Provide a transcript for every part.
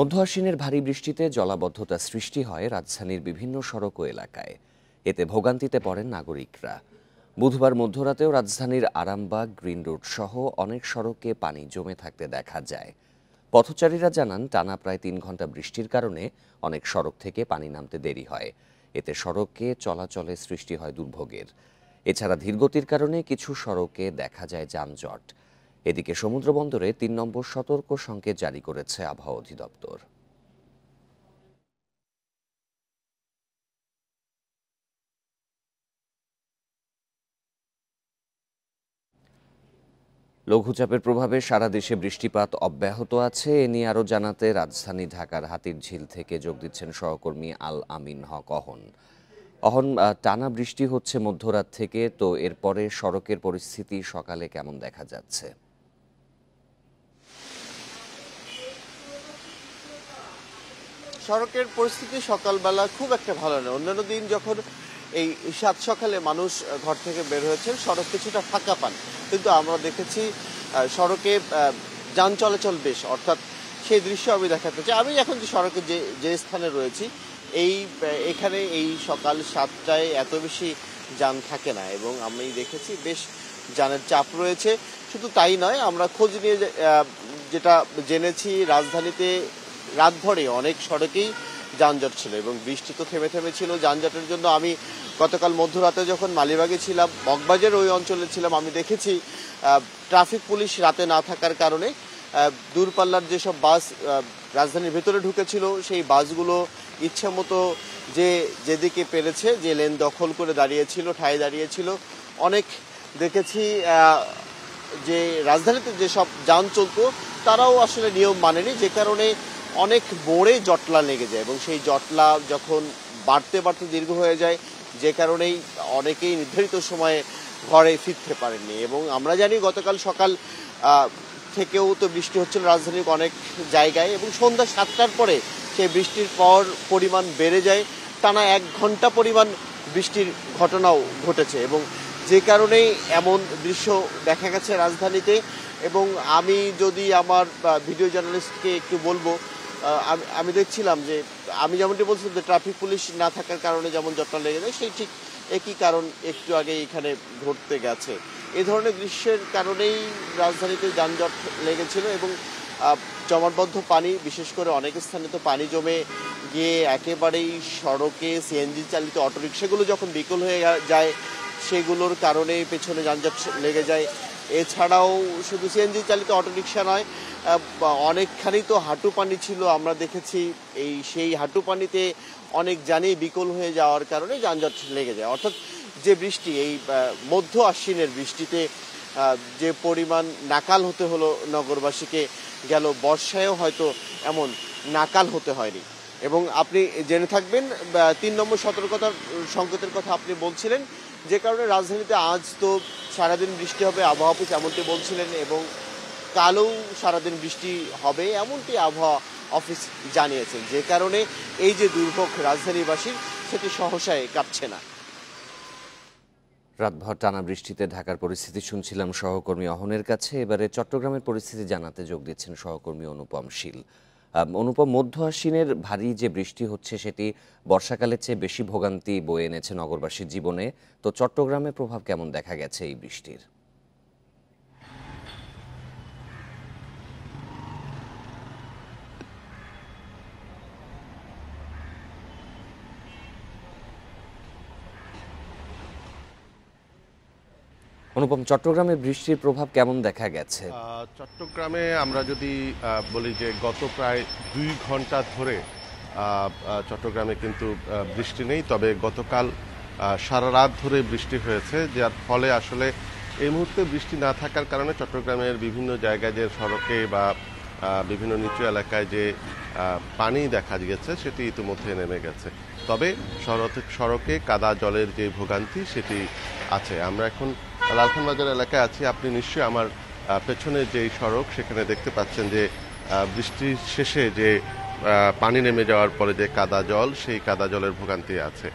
মধ্য আশ্বিনের ভারী বৃষ্টিতে জলাবদ্ধতা সৃষ্টি হয় রাজধানীর বিভিন্ন সড়ক ও এলাকায়। এতে ভোগান্তিতে পড়েন নাগরিকরা। বুধবার মধ্যরাতেও রাজধানীর আরামবাগ, গ্রিন রোড সহ অনেক সড়কে পানি জমে থাকতে দেখা যায়। পথচারীরা জানান, টানা প্রায় ৩ ঘন্টা বৃষ্টির কারণে অনেক সড়ক থেকে পানি নামতে দেরি হয়। এতে সড়কে চলাচলে সৃষ্টি হয় দুর্ভোগের। এছাড়া ধীরগতির কারণে কিছু সড়কে দেখা যায় যানজট। এদিকে সমুদ্র বন্দরে ৩ নম্বর সতর্ক সংকেত জারি করেছে আবহাওয়া অধিদপ্তর। লঘুচাপের প্রভাবে সারা দেশে বৃষ্টিপাত অব্যাহত আছে। এ নিয়ে আরও জানাতে রাজধানী ঢাকার হাতিরঝিল থেকে যোগ দিচ্ছেন সহকর্মী আল আমিন হক অহন। অহন, টানা বৃষ্টি হচ্ছে মধ্যরাত থেকে, তো এরপরে সড়কের পরিস্থিতি সকালে কেমন দেখা যাচ্ছে? সড়কের পরিস্থিতি সকালবেলা খুব একটা ভালো নয়। অন্যান্য দিন যখন এই সাত সকালে মানুষ ঘর থেকে বের হয়েছেন, সড়ক কিছুটা ফাঁকা পান, কিন্তু আমরা দেখেছি সড়কে যান চলাচল বেশ, অর্থাৎ সেই দৃশ্য আমি দেখাতে চাই। আমি এখন যে সড়কে যে স্থানে রয়েছি, এখানে এই সকাল 7টায় এত বেশি যান থাকে না, এবং আমি দেখেছি বেশ যানের চাপ রয়েছে। শুধু তাই নয়, আমরা খোঁজ নিয়ে যেটা জেনেছি, রাজধানীতে রাতভরে অনেক সড়কেই যানজট ছিল, এবং বৃষ্টি তো থেমে থেমে ছিল। যানজটের জন্য আমি গতকাল মধ্যরাতে যখন মালিবাগে ছিলাম, মগবাজার ওই অঞ্চলে ছিলাম, আমি দেখেছি ট্রাফিক পুলিশ রাতে না থাকার কারণে দূরপাল্লার যেসব বাস রাজধানীর ভেতরে ঢুকেছিল, সেই বাসগুলো ইচ্ছে মতো যেদিকে পেরেছে, যে লেন দখল করে দাঁড়িয়েছিল, ঠায় দাঁড়িয়েছিল। অনেক দেখেছি যে রাজধানীতে যেসব যান চলতো, তারাও আসলে নিয়ম মানেনি, যে কারণে অনেক মোড়ে জটলা লেগে যায়, এবং সেই জটলা যখন বাড়তে বাড়তে দীর্ঘ হয়ে যায়, যে কারণেই অনেকেই নির্ধারিত সময়ে ঘরে ফিরতে পারেননি। এবং আমরা জানি গতকাল সকাল থেকেও তো বৃষ্টি হচ্ছিল রাজধানীর অনেক জায়গায়, এবং সন্ধ্যা 7টার পরে সেই বৃষ্টির পরিমাণ বেড়ে যায়। টানা 1 ঘন্টা পরিমাণ বৃষ্টির ঘটনাও ঘটেছে, এবং যে কারণেই এমন দৃশ্য দেখা গেছে রাজধানীতে। এবং আমি যদি আমার ভিডিও জার্নালিস্টকে একটু বলবো, আমি দেখছিলাম যে আমি যেমনটি বলছিলাম যে ট্রাফিক পুলিশ না থাকার কারণে যেমন জটলা লেগে যায়, সেই ঠিক একই কারণ একটু আগে এখানে ঘটতে গেছে। এই ধরনের দৃশ্যের কারণেই রাজধানীতে যানজট লেগেছিল, এবং জমাটবদ্ধ পানি, বিশেষ করে অনেক স্থানে তো পানি জমে গিয়ে একেবারেই সড়কে সিএনজি চালিত অটোরিকশাগুলো যখন বিকল হয়ে যায়, সেগুলোর কারণে পেছনে যানজট লেগে যায়। এছাড়াও শুধু সিএনজি চালিত অটোরিকশা নয়, অনেকখানি তো হাঁটু পানি ছিল, আমরা দেখেছি সেই হাঁটু পানিতে অনেক যানই বিকল হয়ে যাওয়ার কারণে যানজট লেগে যায়। অর্থাৎ যে বৃষ্টি, এই মধ্য আশ্বিনের বৃষ্টিতে যে পরিমাণ নাকাল হতে হলো নগরবাসীকে, গেল বর্ষায়ও হয়তো এমন নাকাল হতে হয়নি। এবং আপনি জেনে থাকবেন, 3 নম্বর সতর্কতার সংকেতের কথা আপনি বলছিলেন, যে কারণে রাজধানীতে আজ তো সারাদিন বৃষ্টি হবে, আবহাওয়া অফিস এমনটি বলছিলেন, এবং কালও সারাদিন বৃষ্টি হবে এমনটি আবহাওয়া অফিস জানিয়েছেন, যে কারণে এই যে দুর্ভোগ রাজধানীবাসীর, সেটি সহসায় কাটছে না। রাতভর টানা বৃষ্টিতে ঢাকার পরিস্থিতি শুনছিলাম সহকর্মী অহনের কাছে। এবারে চট্টগ্রামের পরিস্থিতি জানাতে যোগ দিচ্ছেন সহকর্মী অনুপম শীল। অনুপম, মধ্য আশ্বিনের ভারী যে বৃষ্টি হচ্ছে, সেটি বর্ষাকালের চেয়ে বেশি ভোগান্তি বয়ে এনেছে নগরবাসীর জীবনে। তো চট্টগ্রামে প্রভাব কেমন দেখা গেছে এই বৃষ্টির? অনুপম, চট্টগ্রামে বৃষ্টির প্রভাব কেমন দেখা গেছে? চট্টগ্রামে আমরা যদি বলি যে গত প্রায় 2 ঘন্টা ধরে চট্টগ্রামে কিন্তু বৃষ্টি নেই, তবে গতকাল সারা রাত ধরে বৃষ্টি হয়েছে, যার ফলে আসলে এই মুহূর্তে বৃষ্টি না থাকার কারণে চট্টগ্রামের বিভিন্ন জায়গায় যে সড়কে বা বিভিন্ন নিচু এলাকায় যে পানি দেখা গেছে, সেটি ইতিমধ্যে নেমে গেছে। তবে সড়কে কাদা জলের যে ভোগান্তি, সেটি আছে। আমরা এখন লালখান বাজার এলাকায় আছি। আপনি নিশ্চয়ই আমার পেছনে যেই সড়ক, সেখানে দেখতে পাচ্ছেন যে বৃষ্টির শেষে যে পানি নেমে যাওয়ার পরে যে কাদা জল, সেই কাদা জলের ভোগান্তি আছে।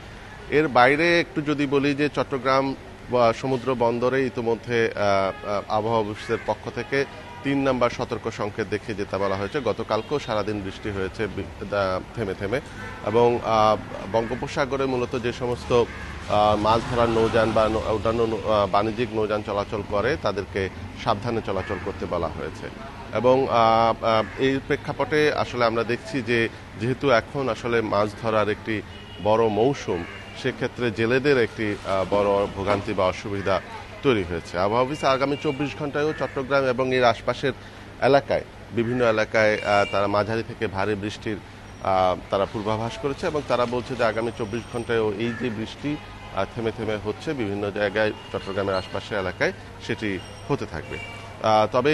এর বাইরে একটু যদি বলি যে চট্টগ্রাম সমুদ্র বন্দরে ইতিমধ্যে আবহাওয়া অফিসের পক্ষ থেকে 3 নম্বর সতর্ক সংকেত দেখে যেতে বলা হয়েছে। গতকালকেও সারাদিন বৃষ্টি হয়েছে থেমে থেমে, এবং বঙ্গোপসাগরে মূলত যে সমস্ত মাছ ধরার নৌযান বা অন্যান্য বাণিজ্যিক নৌযান চলাচল করে তাদেরকে সাবধানে চলাচল করতে বলা হয়েছে। এবং এই প্রেক্ষাপটে আসলে আমরা দেখছি যে যেহেতু এখন আসলে মাছ ধরার একটি বড় মৌসুম, সেক্ষেত্রে জেলেদের একটি বড় ভোগান্তি বা অসুবিধা তৈরি হয়েছে। আবহাওয়া অফিস আগামী 24 ঘন্টায়ও চট্টগ্রাম এবং এর আশপাশের এলাকায় বিভিন্ন এলাকায় তারা মাঝারি থেকে ভারী বৃষ্টির তারা পূর্বাভাস করেছে, এবং তারা বলছে যে আগামী 24 ঘন্টায়ও এই যে বৃষ্টি থেমে থেমে হচ্ছে বিভিন্ন জায়গায় চট্টগ্রামের আশপাশের এলাকায়, সেটি হতে থাকবে। তবে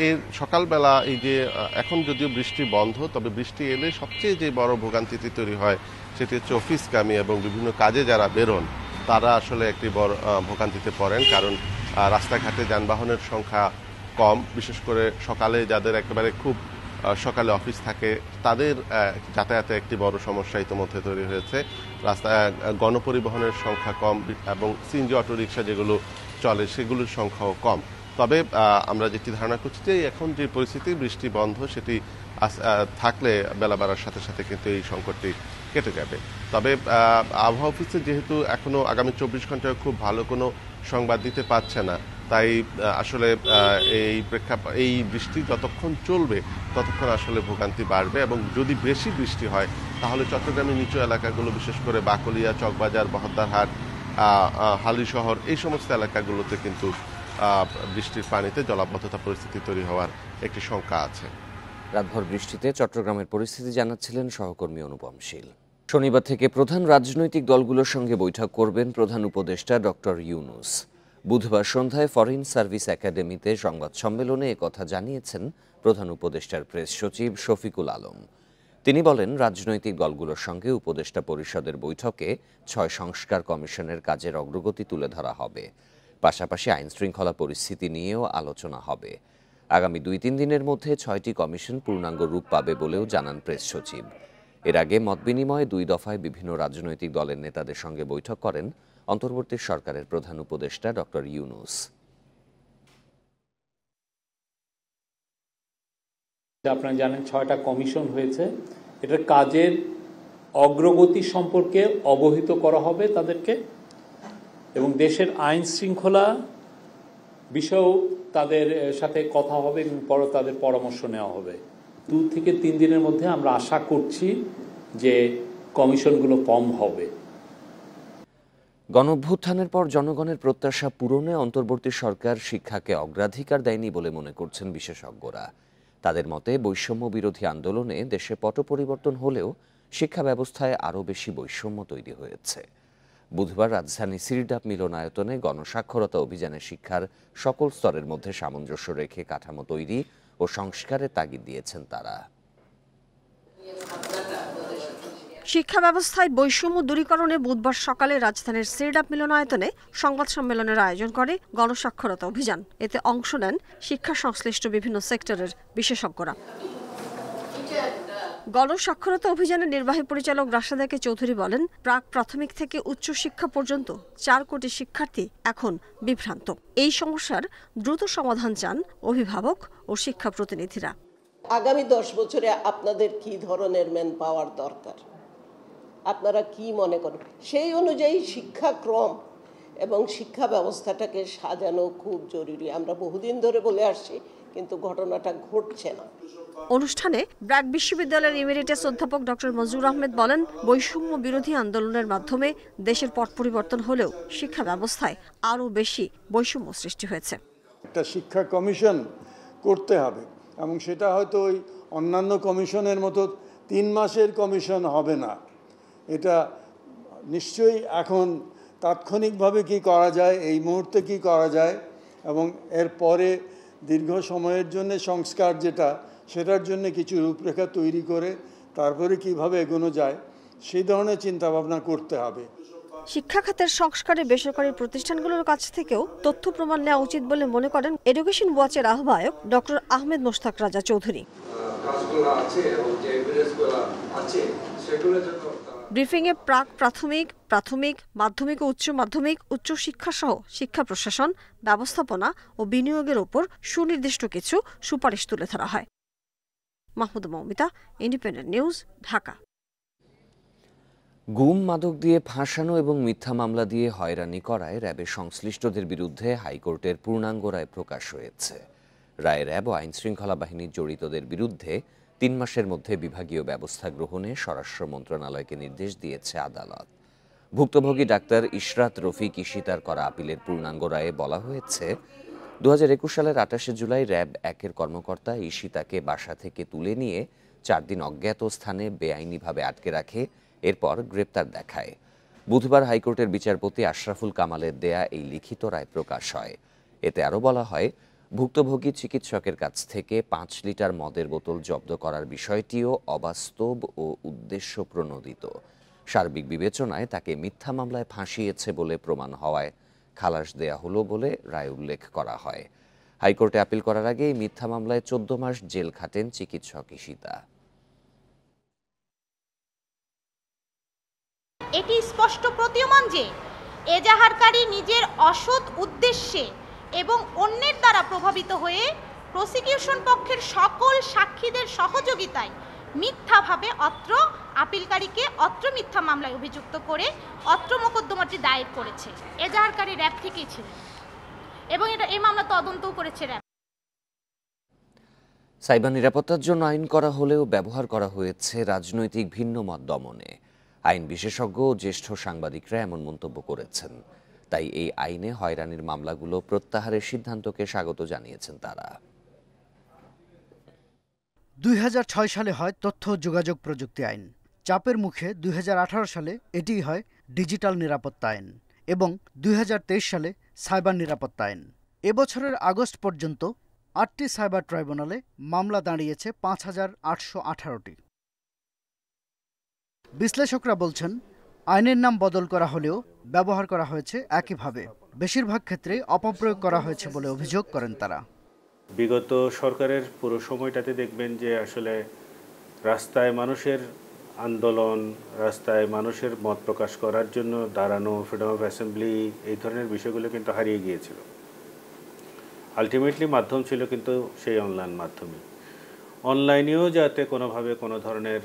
এর সকালবেলা এই যে এখন যদিও বৃষ্টি বন্ধ, তবে বৃষ্টি এলে সবচেয়ে যে বড় ভোগান্তিটি তৈরি হয় সেটি হচ্ছে অফিসগামী এবং বিভিন্ন কাজে যারা বেরোন তারা আসলে একটি বড় ভোগান্তিতে পড়েন, কারণ রাস্তাঘাটে যানবাহনের সংখ্যা কম, বিশেষ করে সকালে যাদের একেবারে খুব সকালে অফিস থাকে তাদের যাতায়াতে একটি বড় সমস্যা ইতিমধ্যে তৈরি হয়েছে। রাস্তায় গণপরিবহনের সংখ্যা কম এবং সিএনজি অটোরিকশা যেগুলো চলে সেগুলোর সংখ্যাও কম। তবে আমরা যেটি ধারণা করছি যে এখন যে পরিস্থিতি, বৃষ্টি বন্ধ, সেটি থাকলে বেলা বাড়ার সাথে সাথে কিন্তু এই সংকটটি কেটে যাবে। তবে আবহাওয়া অফিসে যেহেতু এখনো আগামী 24 ঘন্টায় খুব ভালো কোনো সংবাদ দিতে পারছে না, তাই আসলে এই বৃষ্টি যতক্ষণ চলবে ততক্ষণ আসলে ভোগান্তি বাড়বে, এবং যদি বেশি বৃষ্টি হয় তাহলে চট্টগ্রামের নিচু এলাকাগুলো, বিশেষ করে বাকলিয়া, চকবাজার, বহদ্দারহাট, হালিশহর, এই সমস্ত এলাকাগুলোতে কিন্তু বৃষ্টির পানিতে জলাবদ্ধতা পরিস্থিতি তৈরি হওয়ার একটি শঙ্কা আছে। রাতভর বৃষ্টিতে চট্টগ্রামের পরিস্থিতি জানাচ্ছিলেন সহকর্মী অনুপম শীল। শনিবার থেকে প্রধান রাজনৈতিক দলগুলোর সঙ্গে বৈঠক করবেন প্রধান উপদেষ্টা ডক্টর ইউনূস। বুধবার সন্ধ্যায় ফরেন সার্ভিস একাডেমিতে সংবাদ সম্মেলনে একথা জানিয়েছেন প্রধান উপদেষ্টার প্রেস সচিব শফিকুল আলম। তিনি বলেন, রাজনৈতিক দলগুলোর সঙ্গে উপদেষ্টা পরিষদের বৈঠকে 6 সংস্কার কমিশনের কাজের অগ্রগতি তুলে ধরা হবে। পাশাপাশি আইনশৃঙ্খলা পরিস্থিতি নিয়েও আলোচনা হবে। আগামী 2-3 দিনের মধ্যে 6টি কমিশন পূর্ণাঙ্গ রূপ পাবে বলেও জানান প্রেস সচিব। এর আগে মতবিনিময়ে 2 দফায় বিভিন্ন রাজনৈতিক দলের নেতাদের সঙ্গে বৈঠক করেন অন্তর্বর্তী সরকারের প্রধান উপদেষ্টা ডক্টর ইউনূস। আপনারা জানেন 6টা কমিশন হয়েছে, এটার কাজের অগ্রগতি সম্পর্কে অবহিত করা হবে তাদেরকে, এবং দেশের আইন শৃঙ্খলা বিষয়েও তাদের সাথে কথা হবে এবং পরে তাদের পরামর্শ নেওয়া হবে। 2 থেকে 3 দিনের মধ্যে আমরা আশা করছি যে কমিশনগুলো ফর্ম হবে। গণঅভ্যুত্থানের পর জনগণের প্রত্যাশা পূরণে অন্তর্বর্তী সরকার শিক্ষাকে অগ্রাধিকার দেয়নি বলে মনে করছেন বিশেষজ্ঞরা। তাদের মতে, বৈষম্য বিরোধী আন্দোলনে দেশে পট পরিবর্তন হলেও শিক্ষা ব্যবস্থায় আরও বেশি বৈষম্য তৈরি হয়েছে। বুধবার রাজধানী সিরডাপ মিলনায়তনে গণসাক্ষরতা অভিযানে শিক্ষার সকল স্তরের মধ্যে সামঞ্জস্য রেখে কাঠামো তৈরি ও সংস্কারের তাগিদ দিয়েছেন তারা। শিক্ষা ব্যবস্থায় বৈষম্য দূরীকরণে বুধবার সকালে রাজধানীর সিরডাপ মিলনায়তনে সংবাদ সম্মেলনের আয়োজন করে গণসাক্ষরতা অভিযান। এতে অংশ নেন শিক্ষা সংশ্লিষ্ট বিভিন্ন সেক্টরের বিশেষজ্ঞরা। গণসাক্ষরতা অভিযানের নির্বাহী পরিচালক রাশেদা চৌধুরী বলেন, প্রাক প্রাথমিক থেকে উচ্চ শিক্ষা পর্যন্ত 4 কোটি শিক্ষার্থী এখন বিভ্রান্ত। এই সমস্যার দ্রুত সমাধান চান অভিভাবক ও শিক্ষা প্রতিনিধিরা। আগামী 10 বছরে আপনাদের কি ধরনের ম্যান পাওয়ার দরকার, আপনারা কি মনে করেন, সেই অনুযায়ী শিক্ষাক্রম এবং শিক্ষা ব্যবস্থাটাকে সাজানো খুব জরুরি। আমরা বহুদিন ধরে বলে আসছি, কিন্তু ঘটনাটা ঘটছে না। অনুষ্ঠানে ব্র্যাক বিশ্ববিদ্যালয়ের ইমেরিটাস অধ্যাপক ডক্টর মনজুর আহমেদ বলেন, বৈষম্য বিরোধী আন্দোলনের মাধ্যমে দেশের পট পরিবর্তন হলেও শিক্ষা ব্যবস্থায় আরও বেশি বৈষম্য সৃষ্টি হয়েছে। একটা শিক্ষা কমিশন করতে হবে, এবং সেটা হয়তো ওই অন্যান্য কমিশনের মতো 3 মাসের কমিশন হবে না। এটা নিশ্চয়ই এখন তাৎক্ষণিকভাবে কি করা যায়, এই মুহূর্তে কি করা যায়, এবং এর পরে দীর্ঘ সময়ের জন্য সংস্কার যেটা, সেটার জন্য কিছু রূপরেখা তৈরি করে তারপরে কিভাবে এগোনো যায়, সেই ধরনের চিন্তাভাবনা করতে হবে। শিক্ষা খাতের সংস্কারে বেসরকারি প্রতিষ্ঠানগুলোর কাছ থেকেও তথ্য প্রমাণ নেওয়া উচিত বলে মনে করেন এডুকেশন ওয়াচের আহ্বায়ক ডক্টর আহমেদ মোশতাক রাজা চৌধুরী। ব্রিফিংয়ে প্রাক প্রাথমিক, প্রাথমিক, মাধ্যমিক ও উচ্চ মাধ্যমিক, উচ্চশিক্ষা সহ শিক্ষা প্রশাসন, ব্যবস্থাপনা ও বিনিয়োগের উপর সুনির্দিষ্ট কিছু সুপারিশ তুলে ধরা হয়। Mahmuda Moumita, independent news, Dhaka. গুম, মাদক দিয়ে ফাঁসানো এবং মিথ্যা মামলা দিয়ে হয়রানি করায় র্যাবের সংশ্লিষ্টদের বিরুদ্ধে হাইকোর্টের পূর্ণাঙ্গ রায় প্রকাশ হয়েছে। রায়ে র্যাব ও আইনশৃঙ্খলা বাহিনীর জড়িতদের বিরুদ্ধে 3 মাসের মধ্যে বিভাগীয় ব্যবস্থা গ্রহণে স্বরাষ্ট্র মন্ত্রণালয়কে নির্দেশ দিয়েছে আদালত। ভুক্তভোগী ডাক্তার ইশরাত রফিক ঈশিতার করা আপিলের পূর্ণাঙ্গ রায়ে বলা হয়েছে, 2021 সালের 28 জুলাই র্যাব 1-এর কর্মকর্তা ঈশিতাকে বাসা থেকে তুলে নিয়ে 4 দিন অজ্ঞাত স্থানে বেআইনিভাবে আটকে রাখে, এরপর গ্রেপ্তার দেখায়। বুধবার হাইকোর্টের বিচারপতি আশরাফুল কামালের দেয়া এই লিখিত রায় প্রকাশ হয়। এতে আরও বলা হয়, ভুক্তভোগী চিকিৎসকের কাছ থেকে 5 লিটার মদের বোতল জব্দ করার বিষয়টিও অবাস্তব ও উদ্দেশ্য প্রণোদিত। সার্বিক বিবেচনায় তাকে মিথ্যা মামলায় ফাঁসিয়েছে বলে প্রমাণ হওয়ায় খালাস দেয়া হলো বলে রায় উল্লেখ করা হয়। হাইকোর্টে আপিল করার আগে এই মিথ্যা মামলায় 14 মাস জেল খাটেন চিকিৎসক ঈশিতা। এটি স্পষ্ট প্রতীয়মান যে এজাহারকারী নিজের অসৎ উদ্দেশ্যে এবং অন্যের দ্বারা প্রভাবিত হয়ে প্রসিকিউশন পক্ষের সকল সাক্ষীদের সহযোগিতায় মিথ্যাভাবে অত্র আপিলকারীকে অত্র মিথ্যা মামলায় অভিযুক্ত করে অত্র মোকদ্দমাটি দায়ের করেছে। এজাহারকারী র্যাব থেকেই ছিলেন এবং এই মামলা তদন্তও করেছে র্যাব। সাইবার নিরাপত্তার জন্য আইন করা হলেও ব্যবহার করা হয়েছে রাজনৈতিক ভিন্ন মত দমনে। আইন বিশেষজ্ঞ ও জ্যেষ্ঠ সাংবাদিকরা এমন মন্তব্য করেছেন। তাই এই আইনে হয়রানির মামলাগুলো প্রত্যাহারের সিদ্ধান্তকে স্বাগত জানিয়েছেন তারা। 2006 সালে হয় তথ্য যোগাযোগ প্রযুক্তি আইন। চাপের মুখে 2018 সালে এটিই হয় ডিজিটাল নিরাপত্তা আইন এবং 2023 সালে সাইবার নিরাপত্তা আইন। এবছরের আগস্ট পর্যন্ত 8টি সাইবার ট্রাইব্যুনালে মামলা দাঁড়িয়েছে 5818টি। বিশ্লেষকরা বলছেন, আইনের নাম বদল করা হলেও ব্যবহার করা হয়েছে একইভাবে। বেশিরভাগ ক্ষেত্রে অপপ্রয়োগ করা হয়েছে বলে অভিযোগ করেন তারা। বিগত সরকারের পুরো সময়টাতে দেখবেন যে আসলে রাস্তায় মানুষের আন্দোলন, রাস্তায় মানুষের মত প্রকাশ করার জন্য দাঁড়ানো, ফ্রিডম অফ অ্যাসেম্বলি, এই ধরনের বিষয়গুলো কিন্তু হারিয়ে গিয়েছিল। আলটিমেটলি মাধ্যম ছিল কিন্তু সেই অনলাইন মাধ্যমে। অনলাইনেও যাতে কোনোভাবে কোনো ধরনের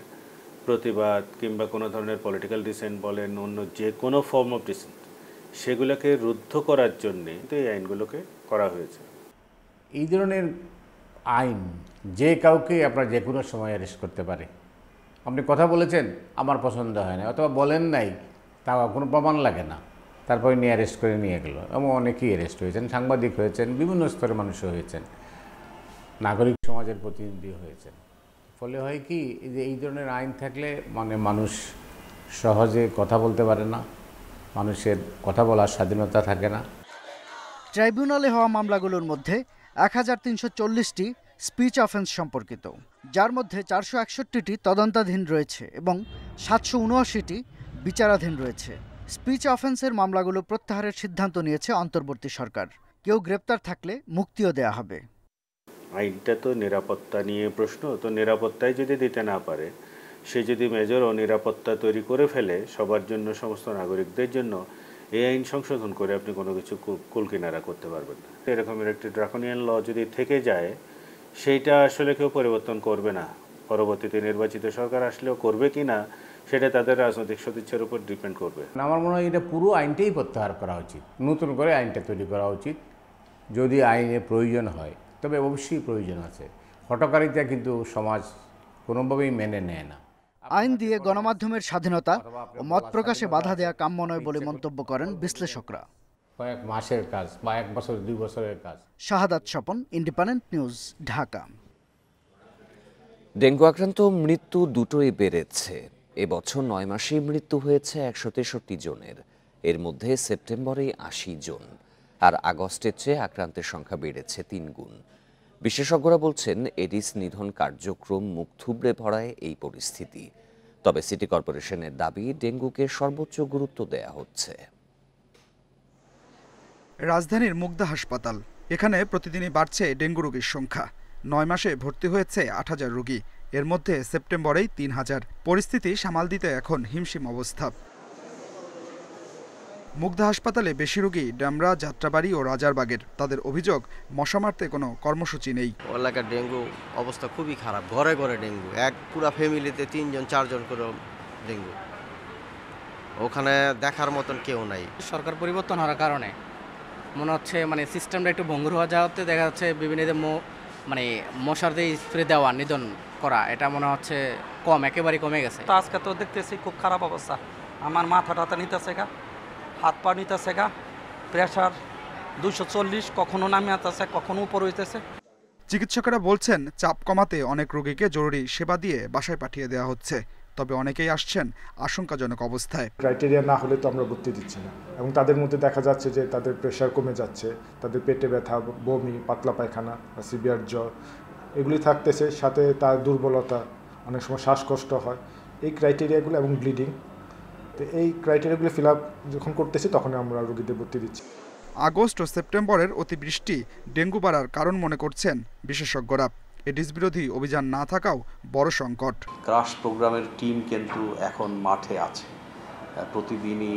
প্রতিবাদ কিংবা কোনো ধরনের পলিটিক্যাল ডিসেন্ট বলেন, অন্য যে কোনো ফর্ম অফ ডিসেন্ট, সেগুলোকে রুদ্ধ করার জন্যে এই আইনগুলোকে করা হয়েছে। এই ধরনের আইন যে কাউকে আপনার যে কোনো সময় অ্যারেস্ট করতে পারে। আপনি কথা বলেছেন, আমার পছন্দ হয় না, অথবা বলেন নাই, তাও কোনো প্রমাণ লাগে না, তারপরে নিয়ে অ্যারেস্ট করে নিয়ে গেল। এমন অনেকেই অ্যারেস্ট হয়েছেন, সাংবাদিক হয়েছেন, বিভিন্ন স্তরের মানুষ হয়েছেন, নাগরিক সমাজের প্রতিনিধি হয়েছেন। ফলে হয় কি, যে এই ধরনের আইন থাকলে মানুষ সহজে কথা বলতে পারে না, মানুষের কথা বলার স্বাধীনতা থাকে না। ট্রাইব্যুনালে হওয়া মামলাগুলোর মধ্যে 1340টি স্পিচ অফেন্স সম্পর্কিত, যার মধ্যে 461টি তদন্তাধীন রয়েছে এবং 779টি বিচারাধীন রয়েছে। স্পিচ অফেন্সের মামলাগুলো প্রত্যাহারের সিদ্ধান্ত নিয়েছে অন্তর্বর্তী সরকার। কেউ গ্রেপ্তার থাকলে মুক্তিও দেয়া হবে। আইনটা তো নিরাপত্তা নিয়ে প্রশ্ন, তো নিরাপত্তায় যদি দিতে না পারে, সে যদি মেজর অনিরাপত্তা তৈরি করে ফেলে সবার জন্য, সমস্ত নাগরিকদের জন্য, এই আইন সংশোধন করে আপনি কোনো কিছু কুলকিনারা করতে পারবেন না। এরকমের একটি ড্রাকোনিয়ান ল যদি থেকে যায়, সেইটা আসলে কেউ পরিবর্তন করবে না। পরবর্তীতে নির্বাচিত সরকার আসলেও করবে কি না, সেটা তাদের রাজনৈতিক সদিচ্ছার উপর ডিপেন্ড করবে। আমার মনে হয় এটা পুরো আইনটাই প্রত্যাহার করা উচিত, নতুন করে আইনটা তৈরি করা উচিত। যদি আইনের প্রয়োজন হয়, তবে অবশ্যই প্রয়োজন আছে। হঠকারিতা কিন্তু সমাজ কোনোভাবেই মেনে নেয় না। আইন দিয়ে গণমাধ্যমের স্বাধীনতা ও মত প্রকাশে বাধা দেয়া কাম্য নয় বলে মন্তব্য করেন বিশ্লেষকরা। কয়েক মাসের কাজ বা 1 বছর 2 বছরের কাজ। Shahadat Swapan, independent news, Dhaka. Dengue আক্রান্ত মৃত্যু দুটোই বেড়েছে। এবছর 9 মাসেই মৃত্যু হয়েছে 163 জনের, এর মধ্যে সেপ্টেম্বরে 80 জন, আর আগস্টের চেয়ে আক্রান্তের সংখ্যা বেড়েছে 3 গুণ। বিশেষজ্ঞরা বলছেন, এডিস নিধন কার্যক্রম মুখ থুবড়ে পড়ায় এই পরিস্থিতি। তবে সিটি কর্পোরেশনের দাবি, ডেঙ্গুকে সর্বোচ্চ গুরুত্ব দেয়া হচ্ছে। রাজধানীর মুগদা হাসপাতাল, এখানে প্রতিদিনই বাড়ছে ডেঙ্গু রোগীর সংখ্যা। 9 মাসে ভর্তি হয়েছে 8000 রোগী। এর মধ্যে সেপ্টেম্বরেই ৩,০০০। পরিস্থিতি সামাল দিতে এখন হিমশিম অবস্থা। মুগদা হাসপাতালে বেশি রোগী ডামরা, যাত্রাবাড়ি ও রাজারবাগের। তাদের অভিযোগ, মশা মারতে কোনো কর্মসূচি নেই। এলাকার ডেঙ্গু অবস্থা খুবই খারাপ, ঘরে ঘরে ডেঙ্গু, এক পুরা ফ্যামিলিতে ৩জন ৪জন করে ডেঙ্গু। ওখানে দেখার মতন কেউ নাই। সরকার পরিবর্তন হওয়ার কারণে মনে হচ্ছে সিস্টেমটা একটু ভঙ্গুর হওয়া যাওয়াতে দেখা যাচ্ছে বিভিন্ন মশার দিয়ে স্প্রে দেওয়া, নিধন করা, এটা মনে হচ্ছে একেবারে কমে গেছে। তো আজকে তো দেখতেছি খুব খারাপ অবস্থা। আমার মাথা টাথা নিতেছে গা, হাত পা নিতেছে গা, প্রেশার 240, কখনো নামে আসতেছে, কখনো উপর হইতেছে। চিকিৎসকেরা বলছেন, চাপ কমাতে অনেক রোগীকে জরুরি সেবা দিয়ে বাসায় পাঠিয়ে দেওয়া হচ্ছে। তবে অনেকেই আসছেন আশঙ্কাজনক অবস্থায়। ক্রাইটেরিয়া না হলে তো আমরা ভর্তি দিচ্ছি না, এবং তাদের মধ্যে দেখা যাচ্ছে যে তাদের প্রেশার কমে যাচ্ছে, তাদের পেটে ব্যথা, বমি, পাতলা পায়খানা, সিভিয়ার জ্বর এগুলি থাকতেছে, সাথে তার দুর্বলতা, অনেক সময় শ্বাসকষ্ট হয়। এই ক্রাইটেরিয়াগুলো এবং ব্লিডিং, তো এই ক্রাইটেরিয়াগুলো ফিল আপ যখন করতেছি তখন আমরা রোগীদের ভর্তি দিচ্ছি। আগস্ট ও সেপ্টেম্বরের অতিবৃষ্টি ডেঙ্গু বাড়ার কারণ মনে করছেন বিশেষজ্ঞরা। এডিস বিরোধী অভিযান না থাকাও বড় সংকট। ক্রাশ প্রোগ্রামের টিম কিন্তু এখন মাঠে আছে। প্রতিদিনই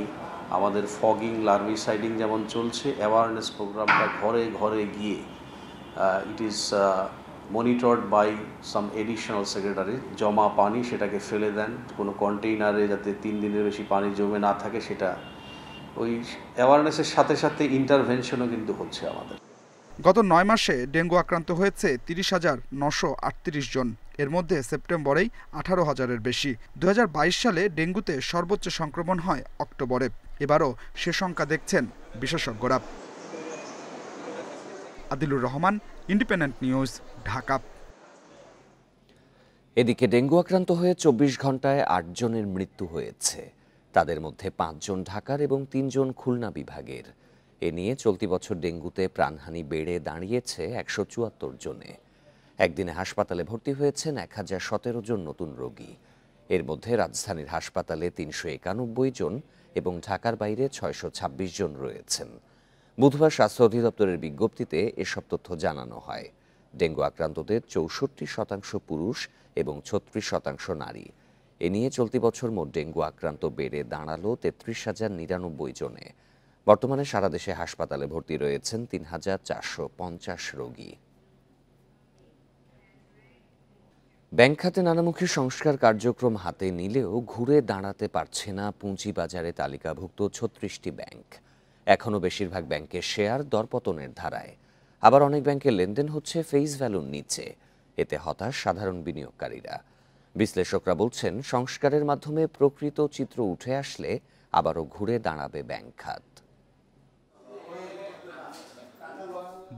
আমাদের ফগিং, লার্ভিসাইডিং যেমন চলছে, অ্যাওয়ারনেস প্রোগ্রামটা ঘরে ঘরে গিয়ে it is monitored by some additional secretary. জমা পানি সেটাকে ফেলে দেন কোনো কন্টেইনারে, যাতে 3 দিনের বেশি পানি জমে না থাকে। সেটা ওই অ্যাওয়ারনেসের সাথে সাথে ইন্টারভেনশনও কিন্তু হচ্ছে আমাদের। গত 9 মাসে ডেঙ্গু আক্রান্ত হয়েছে 30,938 জন। এর মধ্যে সেপ্টেম্বরেই 18,000-এর বেশি। 2022 সালে ডেঙ্গুতে সর্বোচ্চ সংক্রমণ হয় অক্টোবরে। এবারও সে সংখ্যা দেখছেন বিশেষজ্ঞরা। Adilur Rahman, independent news, Dhaka. এদিকে ডেঙ্গু আক্রান্ত হয়ে 24 ঘন্টায় 8 জনের মৃত্যু হয়েছে। তাদের মধ্যে 5 জন ঢাকার এবং 3 জন খুলনা বিভাগের। এ নিয়ে চলতি বছর ডেঙ্গুতে প্রাণহানি বেড়ে দাঁড়িয়েছে 174 জনে। একদিনে হাসপাতালে ভর্তি হয়েছেন 1017 জন নতুন রোগী। এর মধ্যে রাজধানীর হাসপাতালে 391 জন এবং ঢাকার বাইরে 626 জন রয়েছেন। বুধবার স্বাস্থ্য অধিদপ্তরের বিজ্ঞপ্তিতে এসব তথ্য জানানো হয়। ডেঙ্গু আক্রান্তদের 64% পুরুষ এবং 36% নারী। এ নিয়ে চলতি বছর মোট ডেঙ্গু আক্রান্ত বেড়ে দাঁড়ালো 33,099 জনে। বর্তমানে সারা দেশে হাসপাতালে ভর্তি রয়েছেন 3,450 রোগী। ব্যাংক খাতে নানামুখী সংস্কার কার্যক্রম হাতে নিলেও ঘুরে দাঁড়াতে পারছে না পুঁজিবাজারে তালিকাভুক্ত 36টি ব্যাংক। এখনও বেশিরভাগ ব্যাংকের শেয়ার দরপতনের ধারায়। আবার অনেক ব্যাংকের লেনদেন হচ্ছে ফেস ভ্যালুর নিচে। এতে হতাশ সাধারণ বিনিয়োগকারীরা। বিশ্লেষকরা বলছেন, সংস্কারের মাধ্যমে প্রকৃত চিত্র উঠে আসলে আবারও ঘুরে দাঁড়াবে ব্যাংক খাত।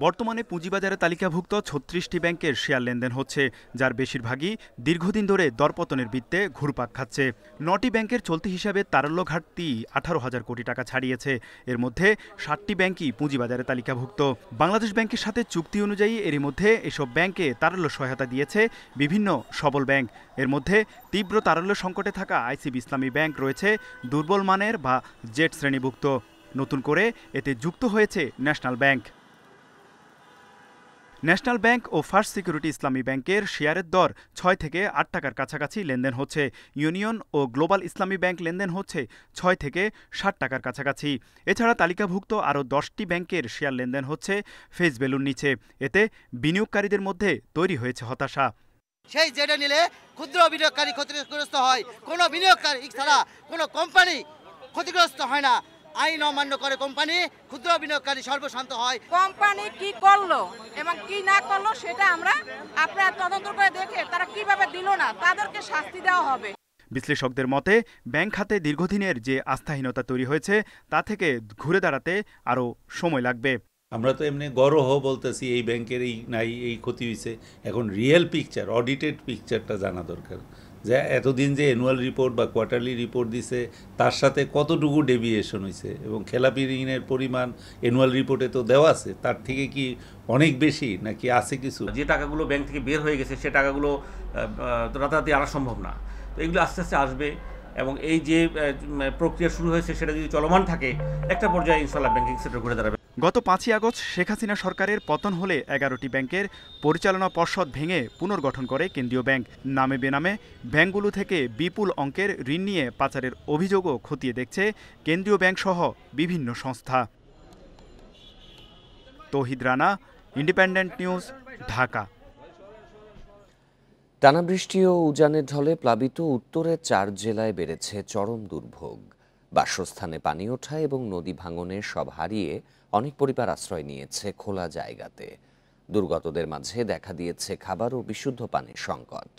বর্তমানে পুঁজিবাজারে তালিকাভুক্ত 36টি ব্যাংকের শেয়ার লেনদেন হচ্ছে, যার বেশিরভাগই দীর্ঘদিন ধরে দরপতনের বৃত্তে ঘুরপাক খাচ্ছে। 9টি ব্যাংকের চলতি হিসাবে তারল্য ঘাটতি 18,000 কোটি টাকা ছাড়িয়েছে। এর মধ্যে 7টি ব্যাংকই পুঁজিবাজারে তালিকাভুক্ত। বাংলাদেশ ব্যাংকের সাথে চুক্তি অনুযায়ী এরই মধ্যে এসব ব্যাংকে তারল্য সহায়তা দিয়েছে বিভিন্ন সবল ব্যাংক। এর মধ্যে তীব্র তারল্য সংকটে থাকা আইসিবি ইসলামী ব্যাংক রয়েছে দুর্বল মানের বা জেড শ্রেণীভুক্ত। নতুন করে এতে যুক্ত হয়েছে ন্যাশনাল ব্যাংক। ন্যাশনাল ব্যাংক ও ফার্স্ট সিকিউরিটি ইসলামী ব্যাংকের শেয়ারের দর 6 থেকে 8 টাকার কাছাকাছি লেনদেন হচ্ছে। ইউনিয়ন ও গ্লোবাল ইসলামী ব্যাংক লেনদেন হচ্ছে 6 থেকে 60 টাকার কাছাকাছি। এছাড়া তালিকাভুক্ত আরও 10টি ব্যাংকের শেয়ার লেনদেন হচ্ছে ফেস ভ্যালুর নিচে। এতে বিনিয়োগকারীদের মধ্যে তৈরি হয়েছে হতাশা। সেই জেডে নিলে ক্ষুদ্র বিনিয়োগকারী ক্ষতিগ্রস্ত হয়, কোনো বিনিয়োগকারী ছাড়া কোনো কোম্পানি ক্ষতিগ্রস্ত হয় না। আইন অমান্য করে কোম্পানি, ক্ষুদ্র বিনিয়োগকারী সর্বশান্ত হয়। কোম্পানি কি করলো এবং কি না করলো সেটা আমরা আপনারা তদন্ত করে দেখে তারা কিভাবে দিল না তাদেরকে শাস্তি দেওয়া হবে। বিশ্লেষকদের মতে, ব্যাংক খাতে দীর্ঘদিনের যে আস্থাহীনতা তৈরি হয়েছে তা থেকে ঘুরে দাঁড়াতে আরও সময় লাগবে। আমরা তো এমনি গর্হ বলতেছি এই ব্যাংকের এই নাই, এই ক্ষতি হয়েছে। এখন রিয়েল পিকচার, অডিটেড পিকচারটা জানা দরকার, যে এতদিন যে অ্যানুয়াল রিপোর্ট বা কোয়ার্টারলি রিপোর্ট দিছে তার সাথে কতটুকু ডেভিয়েশন হয়েছে এবং খেলাপি ঋণের পরিমাণ অ্যানুয়াল রিপোর্টে তো দেওয়া আছে, তার থেকে কি অনেক বেশি নাকি আছে কিছু। যে টাকাগুলো ব্যাংক থেকে বের হয়ে গেছে সে টাকাগুলো রাতারাতি আনা সম্ভব না। তো এগুলো আস্তে আস্তে আসবে এবং এই যে প্রক্রিয়া শুরু হয়েছে সেটা যদি চলমান থাকে একটা পর্যায়ে ইনশাআল্লাহ ব্যাংকিং সেক্টর ঘুরে দাঁড়াবে। গত 5ই আগস্ট শেখ হাসিনা সরকারের পতন হলে 11টি ব্যাংকের পরিচালনা পর্ষদ ভেঙে পুনর্গঠন করে কেন্দ্রীয় ব্যাংক। নামে বেনামে ব্যাংকগুলো থেকে বিপুল অঙ্কের ঋণ নিয়ে পাচারের অভিযোগও খতিয়ে দেখছে কেন্দ্রীয় ব্যাংক সহ বিভিন্ন সংস্থা। তৌহিদ রানা, ইন্ডিপেন্ডেন্ট নিউজ, ঢাকা। টানা বৃষ্টি ও উজানের ঢলে প্লাবিত উত্তরের 4 জেলায় বেড়েছে চরম দুর্ভোগ। বাসস্থানে পানি ওঠা এবং নদী ভাঙনে সব হারিয়ে অনেক পরিবার আশ্রয় নিয়েছে খোলা জায়গাতে। দুর্গতদের মাঝে দেখা দিয়েছে খাবার ও বিশুদ্ধ পানির সংকট।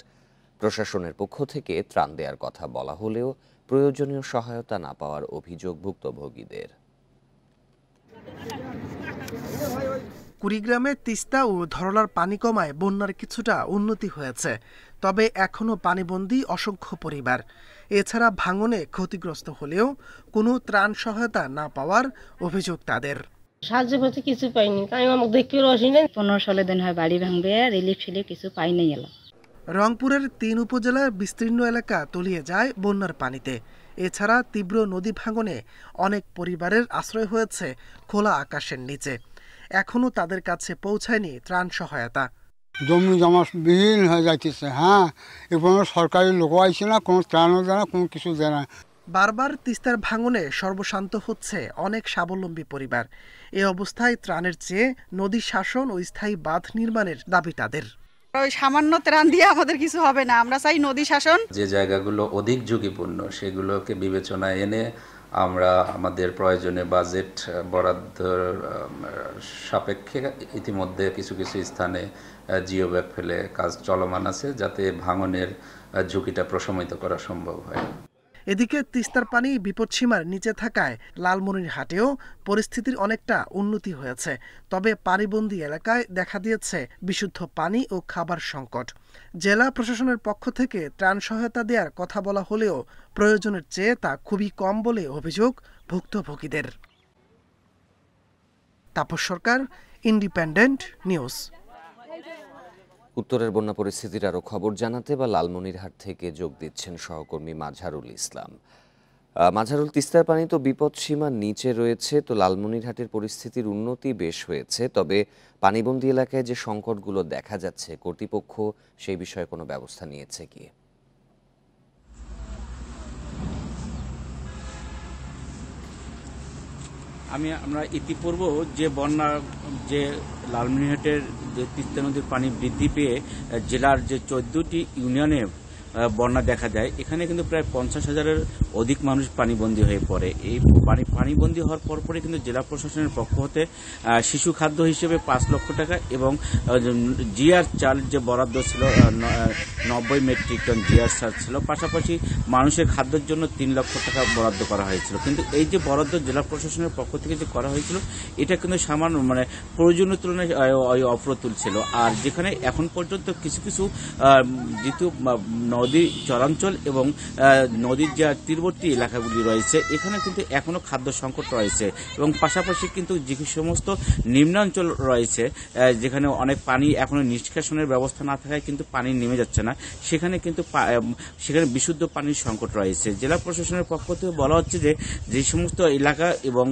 প্রশাসনের পক্ষ থেকে ত্রাণ দেওয়ার কথা বলা হলেও প্রয়োজনীয় সহায়তা না পাওয়ার অভিযোগ ভুক্তভোগীদের। কুড়িগ্রামে তিস্তা ও ধরলার পানি কমায় বন্যার কিছুটা উন্নতি হয়েছে, তবে এখনও পানিবন্দী অসংখ্য পরিবার। এছাড়া ভাঙনে ক্ষতিগ্রস্ত হলেও কোনো ত্রাণ সহায়তা না পাওয়ার অভিযোগ তাদের। সাহায্য করতে কিছু পাইনি, কারণ আমাকে দেখতে রসি নেই। 15-16 দিন হয় বাড়ি ভাঙবে, রিলিফ ফিলিফ কিছু পাই নাই। রংপুরের 3 উপজেলার বিস্তীর্ণ এলাকা তলিয়ে যায় বন্যার পানিতে। এছাড়া তীব্র নদী ভাঙনে অনেক পরিবারের আশ্রয় হয়েছে খোলা আকাশের নিচে। এখনো তাদের কাছে পৌঁছায়নি ত্রাণ সহায়তা। জমি জমা বিহীন হয়ে যাইতেছে। এরপর সরকারি লোক আইছে না, কোনো ত্রাণও দেয় না, কোনো কিছু দেয় না। বারবার তিস্তার ভাঙনে সর্বশান্ত হচ্ছে অনেক স্বাবলম্বী পরিবার। এ অবস্থায় ত্রাণের চেয়ে নদী শাসন ও স্থায়ী বাঁধ নির্মাণের দাবি তাদের। ওই সামান্য ত্রাণ দিয়ে আমাদের কিছু হবে না, আমরা চাই নদী শাসন। যে জায়গাগুলো অধিক ঝুঁকিপূর্ণ সেগুলোকে বিবেচনায় এনে আমরা আমাদের প্রয়োজনে বাজেট বরাদ্দর সাপেক্ষে ইতিমধ্যে কিছু কিছু স্থানে জিও ব্যাগ ফেলে কাজ চলমান আছে, যাতে ভাঙনের ঝুঁকিটা প্রশমিত করা সম্ভব হয়। এদিকে তিস্তার পানি বিপদসীমার নিচে থাকায় লালমনিরহাটেও পরিস্থিতির অনেকটা উন্নতি হয়েছে, তবে পানিবন্দী এলাকায় দেখা দিয়েছে বিশুদ্ধ পানি ও খাবার সংকট। জেলা প্রশাসনের পক্ষ থেকে ত্রাণ সহায়তা দেওয়ার কথা বলা হলেও প্রয়োজনের চেয়ে তা খুবই কম বলে অভিযোগ ভুক্তভোগীদের। তাপস সরকার, ইন্ডিপেন্ডেন্ট নিউজ। উত্তরের বন্যা পরিস্থিতির আরও খবর জানাতে বা লালমনিরহাট থেকে যোগ দিচ্ছেন সহকর্মী মাঝারুল ইসলাম। মাঝারুল, তিস্তার পানি তো বিপদ সীমার নিচে রয়েছে, তো লালমনিরহাটের পরিস্থিতির উন্নতি বেশ হয়েছে, তবে পানিবন্দী এলাকায় যে সংকটগুলো দেখা যাচ্ছে কর্তৃপক্ষ সেই বিষয়ে কোনো ব্যবস্থা নিয়েছে কি? আমরা ইতিপূর্বে যে বন্যা যে লালমনিরহাটের যে তিস্তা নদীর পানি বৃদ্ধি পেয়ে জেলার যে 14টি ইউনিয়নে বন্যা দেখা যায়, এখানে কিন্তু প্রায় 50,000-এর অধিক মানুষ পানিবন্দী হয়ে পড়ে। এই পানিবন্দী হওয়ার পরপরই কিন্তু জেলা প্রশাসনের পক্ষ হতে শিশু খাদ্য হিসেবে 5 লক্ষ টাকা এবং জিআর চাল যে বরাদ্দ ছিল 90 মেট্রিক টন জিআর চাল ছিল, পাশাপাশি মানুষের খাদ্যের জন্য 3 লক্ষ টাকা বরাদ্দ করা হয়েছিল। কিন্তু এই যে বরাদ্দ জেলা প্রশাসনের পক্ষ থেকে যে করা হয়েছিল, এটা কিন্তু সামান্য প্রয়োজনীয় তুলনায় অপ্রতুল ছিল। আর যেখানে এখন পর্যন্ত কিছু কিছু দ্বিতীয় নদী চরাঞ্চল এবং নদীর যে তীরবর্তী এলাকাগুলি রয়েছে, এখানে কিন্তু এখনো খাদ্য সংকট রয়েছে এবং পাশাপাশি কিন্তু যে সমস্ত নিম্নাঞ্চল রয়েছে যেখানে অনেক পানি এখনো নিষ্কাশনের ব্যবস্থা না থাকায় কিন্তু পানি নেমে যাচ্ছে না, সেখানে কিন্তু সেখানে বিশুদ্ধ পানির সংকট রয়েছে। জেলা প্রশাসনের পক্ষ থেকে বলা হচ্ছে যে যে সমস্ত এলাকা এবং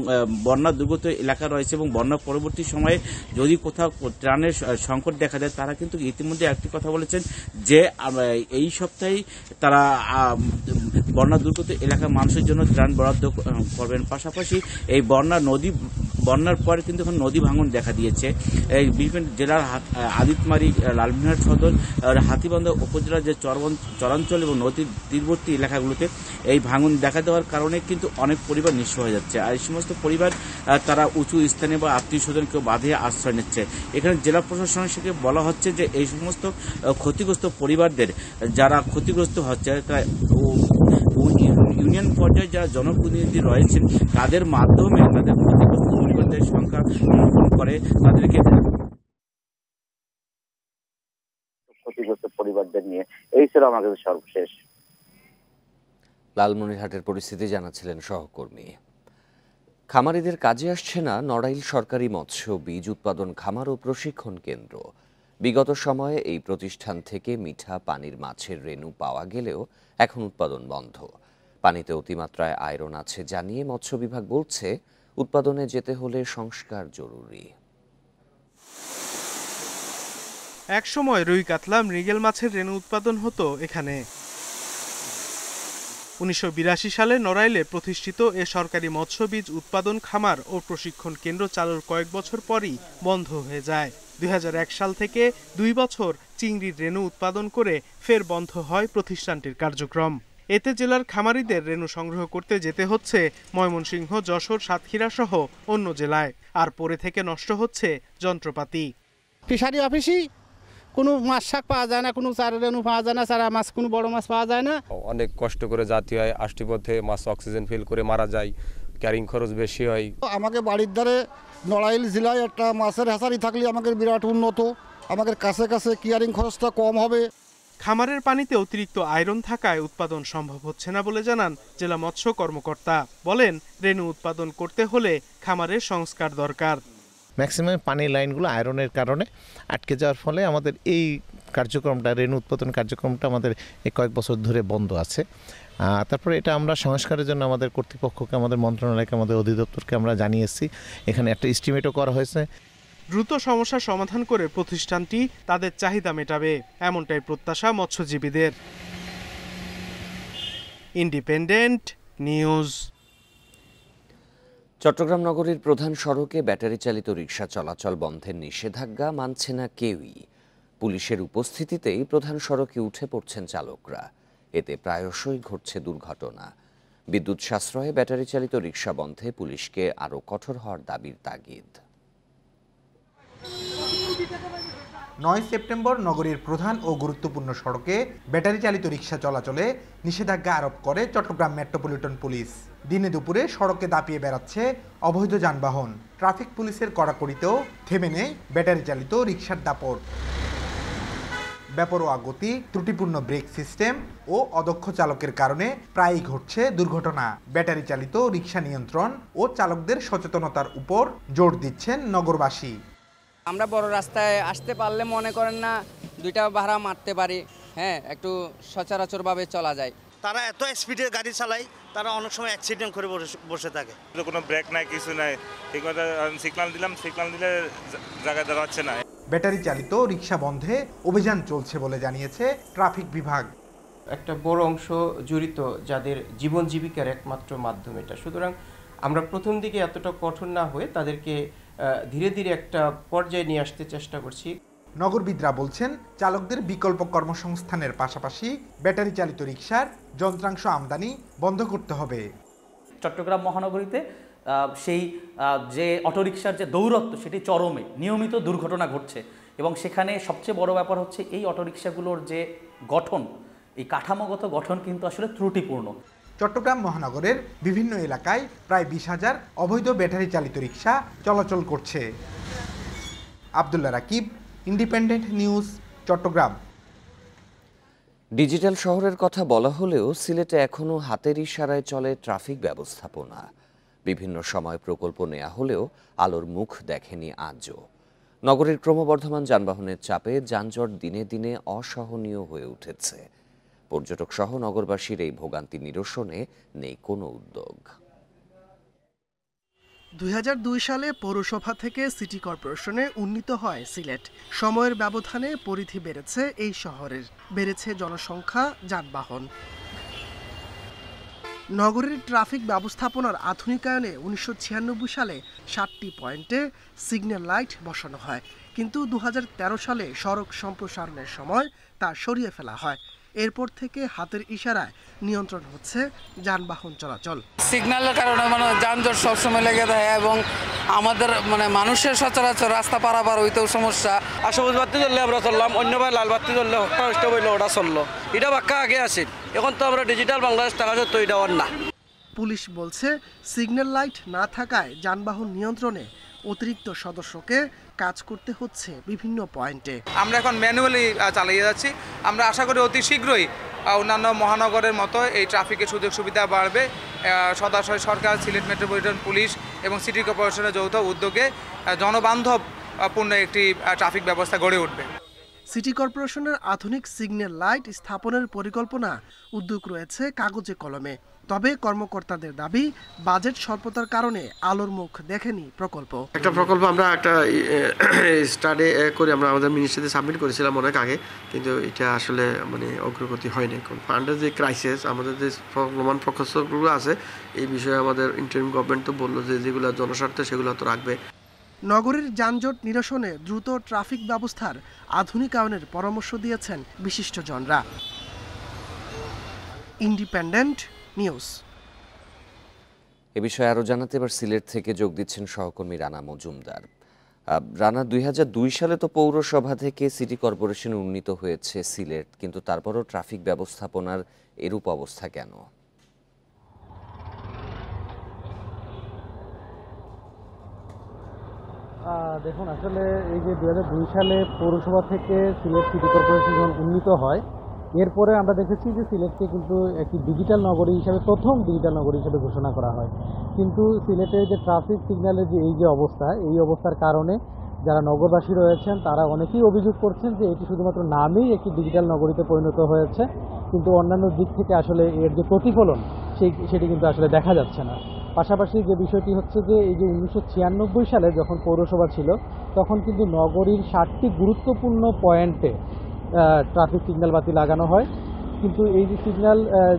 বন্যা দুর্গত এলাকা রয়েছে এবং বন্যা পরবর্তী সময়ে যদি কোথাও ত্রাণের সংকট দেখা দেয়, তারা কিন্তু ইতিমধ্যে একটি কথা বলেছেন যে এই সপ্তাহে তারা বন্যা দুর্গত এলাকার মানুষের জন্য ত্রাণ বরাদ্দ করবেন। পাশাপাশি এই বন্যার পরে কিন্তু এখন নদী ভাঙন দেখা দিয়েছে। এই বিভিন্ন জেলার আদিতমারি, লালমনিরহাট সদর, হাতীবান্ধা উপজেলার যে চরাঞ্চল এবং নদীর তীরবর্তী এলাকাগুলোতে এই ভাঙন দেখা দেওয়ার কারণে কিন্তু অনেক পরিবার নিঃস্ব হয়ে যাচ্ছে। আর এই সমস্ত পরিবার তারা উঁচু স্থানে বা আত্মীয় স্বজন কেউ বাঁধে আশ্রয় নিচ্ছে। এখানে জেলা প্রশাসনের সাথে বলা হচ্ছে যে এই সমস্ত ক্ষতিগ্রস্ত পরিবারদের যারা ক্ষতিগ্রস্ত হচ্ছে ইউনিয়ন পর্যায়ে যারা জনপ্রতিনিধি রয়েছেন তাদের মাধ্যমে তাদের ক্ষতিগ্রস্ত পরিবারদের সংখ্যা নিরূপণ করে তাদেরকে ক্ষতিগ্রস্ত পরিবারদের নিয়ে। এই ছিল আমার কাছে সর্বশেষ। লালমনিরহাটের পরিস্থিতি জানাচ্ছিলেন সহকর্মী। খামারিদের কাজে আসছে না নড়াইল সরকারি মৎস্য বীজ উৎপাদন খামার ও প্রশিক্ষণ কেন্দ্র। বিগত সময়ে এই প্রতিষ্ঠান থেকে মিঠা পানির মাছের রেণু পাওয়া গেলেও এখন উৎপাদন বন্ধ। পানিতে অতিমাত্রায় আয়রন আছে জানিয়ে মৎস্য বিভাগ বলছে উৎপাদনে যেতে হলে সংস্কার জরুরি। একসময় রুই কাতলা মৃগেল মাছের রেণু উৎপাদন হতো এখানে। 1982 সালে নড়াইলে প্রতিষ্ঠিত এ সরকারি মৎস্য বীজ উৎপাদন খামার ও প্রশিক্ষণ কেন্দ্র চালুর কয়েক বছর পরই বন্ধ হয়ে যায়। 2001 সাল থেকে 2 বছর চিংড়ির রেণু উৎপাদন করে ফের বন্ধ হয় প্রতিষ্ঠানটির কার্যক্রম। এতে জেলার খামারিদের রেণু সংগ্রহ করতে যেতে হচ্ছে ময়মনসিংহ, যশোর, সাতক্ষীরা সহ অন্য জেলায়, আর পরে থেকে নষ্ট হচ্ছে যন্ত্রপাতি। ফিশারি অফিসই কোনো মাছ শাক পাওয়া যায় না, কোনো চারা রেণু পাওয়া যায় না, চারা মাছ কোনো বড় মাছ পাওয়া যায় না। অনেক কষ্ট করে জাতি হয়, আসটি পথে মাছ অক্সিজেন ফিল করে মারা যায়, ক্যারিং খরচ বেশি হয়। আমাকে বাড়ির ধারে নড়াইল জেলায় একটা মাছের হ্যাচারি থাকলে আমাদের বিরাট উন্নত, আমাদের কাছে কাছে ক্যারিং খরচটা কম হবে। খামারের পানিতে অতিরিক্ত আয়রন থাকায় উৎপাদন সম্ভব হচ্ছে না বলে জানান জেলা মৎস্য কর্মকর্তা। বলেন, রেণু উৎপাদন করতে হলে খামারের সংস্কার দরকার। ম্যাক্সিমাম পানির লাইনগুলো আয়রনের কারণে আটকে যাওয়ার ফলে আমাদের এই কার্যক্রমটা, রেণু উৎপাদন কার্যক্রমটা আমাদের এই কয়েক বছর ধরে বন্ধ আছে। তারপরে এটা আমরা সংস্কারের জন্য আমাদের কর্তৃপক্ষকে, আমাদের মন্ত্রণালয়কে, আমাদের অধিদপ্তরকে আমরা জানিয়েছি। এখানে একটা এস্টিমেটও করা হয়েছে। দ্রুত সমস্যার সমাধান করে প্রতিষ্ঠানটি তাদের চাহিদা মেটাবে, এমনটাই প্রত্যাশা মৎস্যজীবীদের। Independent news. চট্টগ্রাম নগরীর প্রধান সড়কে ব্যাটারি চালিত রিকশা চলাচল বন্ধের নিষেধাজ্ঞা মানছে না কেউই। পুলিশের উপস্থিতিতেই প্রধান সড়কে উঠে পড়ছেন চালকরা। এতে প্রায়শই ঘটছে দুর্ঘটনা। বিদ্যুৎ সাশ্রয়ে ব্যাটারি চালিত রিকশা বন্ধে পুলিশকে আরও কঠোর হওয়ার দাবির তাগিদ। 9 সেপ্টেম্বর নগরীর প্রধান ও গুরুত্বপূর্ণ সড়কে ব্যাটারি চালিত রিকশা চলাচলে নিষেধাজ্ঞা আরোপ করে চট্টগ্রাম মেট্রোপলিটন পুলিশ। দিনে দুপুরে সড়কে দাপিয়ে বেড়াচ্ছে অবৈধ যানবাহন। ট্রাফিক পুলিশের কড়াকড়িতেও থেমে নেই ব্যাটারি চালিত রিকশার দাপট। বেপরোয়া গতি, ত্রুটিপূর্ণ ব্রেক সিস্টেম ও অদক্ষ চালকের কারণে প্রায়ই ঘটছে দুর্ঘটনা। ব্যাটারি চালিত রিকশা নিয়ন্ত্রণ ও চালকদের সচেতনতার উপর জোর দিচ্ছেন নগরবাসী। আমরা বড় রাস্তায় আসতে পারলে মনে করেন না দুইটা ভাড়া মারতে পারি, হ্যাঁ, একটু সচরাচরভাবে চলা যায়। তারা এত স্পিডে গাড়ি চালায়, তারা অনেক সময় অ্যাক্সিডেন্ট করে বসে থাকে। কোনো ব্রেক নাই, কিছু নাই, ঠিকমতো সিগন্যাল দিলাম, সিগন্যাল দিলে জায়গায় দাঁড়াচ্ছে না। ব্যাটারি চালিত রিকশা বন্ধে অভিযান চলছে বলে জানিয়েছে ট্রাফিক বিভাগ। একটা বড় অংশ জড়িত যাদের জীবন জীবিকার একমাত্র মাধ্যম এটা, সুতরাং আমরা প্রথম দিকে এতটা কঠোর না হয়ে তাদেরকে ধীরে ধীরে একটা পর্যায়ে নিয়ে আসতে চেষ্টা করছি। নগরবিদরা বলছেন, চালকদের বিকল্প কর্মসংস্থানের পাশাপাশি ব্যাটারি চালিত রিকশার যন্ত্রাংশ আমদানি বন্ধ করতে হবে। চট্টগ্রাম মহানগরীতে সেই যে অটোরিকশার যে দৌরত্ব, সেটি চরমে, নিয়মিত দুর্ঘটনা ঘটছে এবং সেখানে সবচেয়ে বড় ব্যাপার হচ্ছে এই অটোরিকশাগুলোর যে গঠন, এই কাঠামোগত গঠন কিন্তু আসলে ত্রুটিপূর্ণ। চট্টগ্রাম মহানগরের বিভিন্ন এলাকায় প্রায় 20,000 অবৈধ ব্যাটারি চালিত রিকশা চলাচল করছে। Abdullah Rakib, independent news, Chattogram. Digital শহরের কথা বলা হলেও সিলেটে এখনও হাতের ইশারায় চলে ট্রাফিক ব্যবস্থাপনা। বিভিন্ন সময় প্রকল্প নেওয়া হলেও আলোর মুখ দেখেনি আজও। নগরীর ক্রমবর্ধমান যানবাহনের চাপে যানজট দিনে দিনে অসহনীয় হয়ে উঠেছে। পর্যটক সহ নগরবাসীর এই ভোগান্তি নিরসনে নেই কোনো উদ্যোগ। 2002 সালে পৌরসভা থেকে সিটি কর্পোরেশনে উন্নীত হয় সিলেট। সময়ের ব্যবধানে পরিধি বেড়েছে এই শহরের, বেড়েছে জনসংখ্যা, যানবাহন। নগরীর ট্রাফিক ব্যবস্থাপনার আধুনিকায়নে 1996 সালে 7টি পয়েন্টে সিগন্যাল লাইট বসানো হয়, কিন্তু 2013 সালে সড়ক সম্প্রসারণের সময় তা সরিয়ে ফেলা হয়। এরপর থেকে হাতের ইশারায় নিয়ন্ত্রণ হচ্ছে যানবাহন চলাচল। সিগন্যালের কারণে যানজট সবসময় লেগে থাকে এবং আমাদের মানুষের সচরাচর রাস্তা পারাপার হইতেও সমস্যা। আর সবুজ বাতি জ্বললে আমরা চললাম, অন্য ভাই লাল বাতি জ্বললে ওটা চললো, এটা বাক্কা আগে আছে। এখন তো আমরা ডিজিটাল বাংলাদেশ টাকা তো এটা না। পুলিশ বলছে, সিগন্যাল লাইট না থাকায় যানবাহন নিয়ন্ত্রণে অতিরিক্ত সদস্যকে কাজ করতে হচ্ছে বিভিন্ন পয়েন্টে। আমরা এখন ম্যানুয়ালি চালিয়ে যাচ্ছি। আমরা আশা করি অতি শীঘ্রই অন্যান্য মহানগরের মতো এই ট্রাফিকের সুযোগ সুবিধা বাড়বে। সদাশয় সরকার, সিলেট মেট্রোপলিটন পুলিশ এবং সিটি কর্পোরেশনের যৌথ উদ্যোগে জনবান্ধবপূর্ণ একটি ট্রাফিক ব্যবস্থা গড়ে উঠবে। সিটি কর্পোরেশনের আধুনিক সিগন্যাল লাইট স্থাপনের পরিকল্পনা উদ্যোগ রয়েছে কাগজে কলমে। তবে কর্মকর্তাদের দাবি বাজেট স্বল্পতার কারণে আলোর মুখ দেখেনি প্রকল্প। একটা প্রকল্প আমরা একটা স্টাডি করে আমরা আমাদের মিনিস্ট্রিতে সাবমিট করেছিলাম অনেক আগে, কিন্তু এটা আসলে মানে অগ্রগতি হয়নি। কারণ ফান্ডের যে ক্রাইসিস, আমাদের যে প্রমাণ প্রকল্পগুলো আছে এই বিষয়ে আমাদের ইন্টারিম গভর্নমেন্ট তো বললো যে যেগুলো জনস্বার্থে সেগুলো তো রাখবে। নগরীর যানজট নিরসনে দ্রুত ট্রাফিক ব্যবস্থার আধুনিকায়নের পরামর্শ দিয়েছেন বিশিষ্টজনরা। Independent news. এ বিষয়ে আরও জানাতে এবার সিলেট থেকে যোগ দিচ্ছেন সহকর্মী রানা মজুমদার। রানা, 2002 সালে তো পৌরসভা থেকে সিটি কর্পোরেশনে উন্নীত হয়েছে সিলেট, কিন্তু তারপরও ট্রাফিক ব্যবস্থাপনার এরূপ অবস্থা কেন? দেখুন, আসলে এই যে 2002 সালে পৌরসভা থেকে সিলেট সিটি কর্পোরেশন যখন উন্নীত হয়, এরপরে আমরা দেখেছি যে সিলেটকে কিন্তু একটি ডিজিটাল নগরী হিসেবে, প্রথম ডিজিটাল নগরী হিসেবে ঘোষণা করা হয়। কিন্তু সিলেটের যে ট্রাফিক সিগন্যালের যে এই যে অবস্থা, এই অবস্থার কারণে যারা নগরবাসী রয়েছেন তারা অনেকেই অভিযোগ করছেন যে এটি শুধুমাত্র নামেই একটি ডিজিটাল নগরীতে পরিণত হয়েছে, কিন্তু অন্যান্য দিক থেকে আসলে এর যে প্রতিফলন সেটি কিন্তু আসলে দেখা যাচ্ছে না। পাশাপাশি যে বিষয়টি হচ্ছে যে এই যে 1996 সালে যখন পৌরসভা ছিল, তখন কিন্তু নগরীর 60টি গুরুত্বপূর্ণ পয়েন্টে ট্রাফিক সিগন্যাল বাতি লাগানো হয়। কিন্তু এই যে সিগন্যাল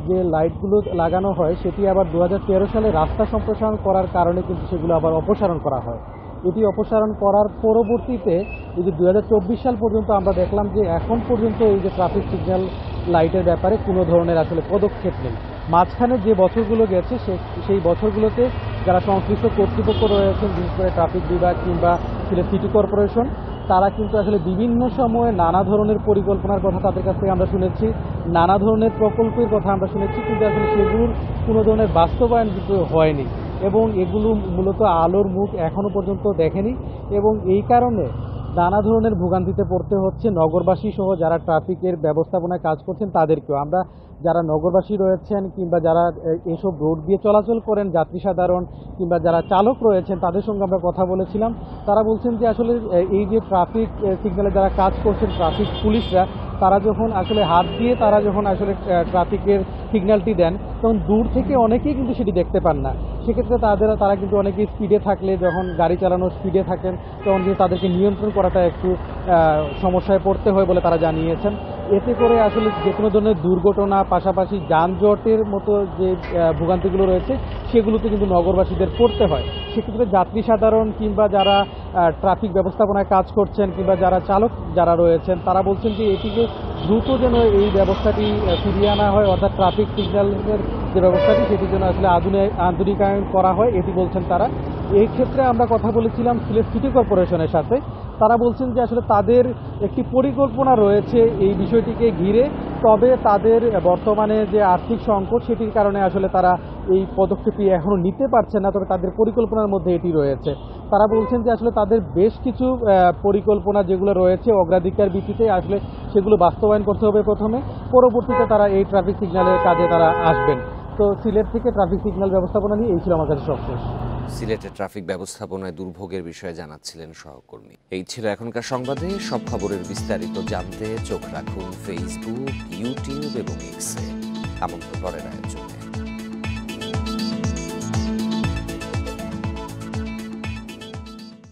যে লাইটগুলো লাগানো হয় সেটি আবার 2013 সালে রাস্তা সম্প্রসারণ করার কারণে কিন্তু সেগুলো আবার অপসারণ করা হয়। এটি অপসারণ করার পরবর্তীতে এই যে 2024 সাল পর্যন্ত আমরা দেখলাম যে এখন পর্যন্ত এই যে ট্রাফিক সিগন্যাল লাইটের ব্যাপারে কোনো ধরনের আসলে পদক্ষেপ নেই। মাঝখানে যে বছরগুলো গেছে সেই বছরগুলোতে যারা সংশ্লিষ্ট কর্তৃপক্ষ রয়েছেন, বিশেষ করে ট্রাফিক বিভাগ কিংবা সিলেট সিটি কর্পোরেশন, তারা কিন্তু আসলে বিভিন্ন সময়ে নানা ধরনের পরিকল্পনার কথা তাদের কাছ থেকে আমরা শুনেছি, নানা ধরনের প্রকল্পের কথা আমরা শুনেছি, কিন্তু আসলে সেগুলোর কোনো ধরনের বাস্তবায়ন কিন্তু হয়নি এবং এগুলো মূলত আলোর মুখ এখনো পর্যন্ত দেখেনি। এবং এই কারণে নানা ধরনের ভোগান্তিতে পড়তে হচ্ছে নগরবাসী সহ যারা ট্রাফিকের ব্যবস্থাপনায় কাজ করছেন তাদেরকেও। আমরা যারা নগরবাসী রয়েছেন কিংবা যারা এসব রোড দিয়ে চলাচল করেন, যাত্রী সাধারণ কিংবা যারা চালক রয়েছেন, তাদের সঙ্গে আমরা কথা বলেছিলাম। তারা বলছেন যে আসলে এই যে ট্রাফিক সিগন্যালে যারা কাজ করছেন ট্রাফিক পুলিশরা, তারা যখন আসলে হাত দিয়ে তারা যখন আসলে ট্রাফিকের সিগন্যালটি দেন, তখন দূর থেকে অনেকেই কিন্তু সেটি দেখতে পান না। সেক্ষেত্রে তারা কিন্তু অনেকেই স্পিডে থাকলে, যখন গাড়ি চালানোর স্পিডে থাকেন, তখন কিন্তু তাদেরকে নিয়ন্ত্রণ করাটা একটু সমস্যায় পড়তে হয় বলে তারা জানিয়েছেন। এতে করে আসলে যে কোনো ধরনের দুর্ঘটনা, পাশাপাশি যানজটের মতো যে ভোগান্তিগুলো রয়েছে সেগুলোতে কিন্তু নগরবাসীদের পড়তে হয়। সেক্ষেত্রে যাত্রী সাধারণ কিংবা যারা ট্রাফিক ব্যবস্থাপনায় কাজ করছেন কিংবা যারা চালক যারা রয়েছেন, তারা বলছেন যে এটিকে দ্রুত যেন এই ব্যবস্থাটি ফিরিয়ে আনা হয়, অর্থাৎ ট্রাফিক সিগন্যালের যে ব্যবস্থাটি সেটি যেন আসলে আধুনিকায়ন করা হয়, এটি বলছেন তারা। এই ক্ষেত্রে আমরা কথা বলেছিলাম সিলেট সিটি কর্পোরেশনের সাথে। তারা বলছেন যে আসলে তাদের একটি পরিকল্পনা রয়েছে এই বিষয়টিকে ঘিরে, তবে তাদের বর্তমানে যে আর্থিক সংকট সেটির কারণে আসলে তারা এই পদক্ষেপটি এখনো নিতে পারছে না, তবে তাদের পরিকল্পনার মধ্যে এটি রয়েছে। তারা বলছেন যে আসলে তাদের বেশ কিছু পরিকল্পনা যেগুলো রয়েছে অগ্রাধিকার ভিত্তিতে আসলে সেগুলো বাস্তবায়ন করতে হবে প্রথমে, পরবর্তীতে তারা এই ট্রাফিক সিগন্যালের কাজে তারা আসবেন। তো সিলেট থেকে ট্রাফিক সিগন্যাল ব্যবস্থাপনা নিয়ে এই ছিল আমার কাছে সবশেষ। সিলেটে ট্রাফিক ব্যবস্থাপনায় দুর্ভোগের বিষয়ে জানাচ্ছিলেন সহকর্মী। এই ছিল এখনকার সংবাদে। সব খবরের বিস্তারিত জানতে চোখ রাখুন ফেসবুক, ইউটিউব এবং এক্সে। আমন্ত্রণ করেন আয়োজন।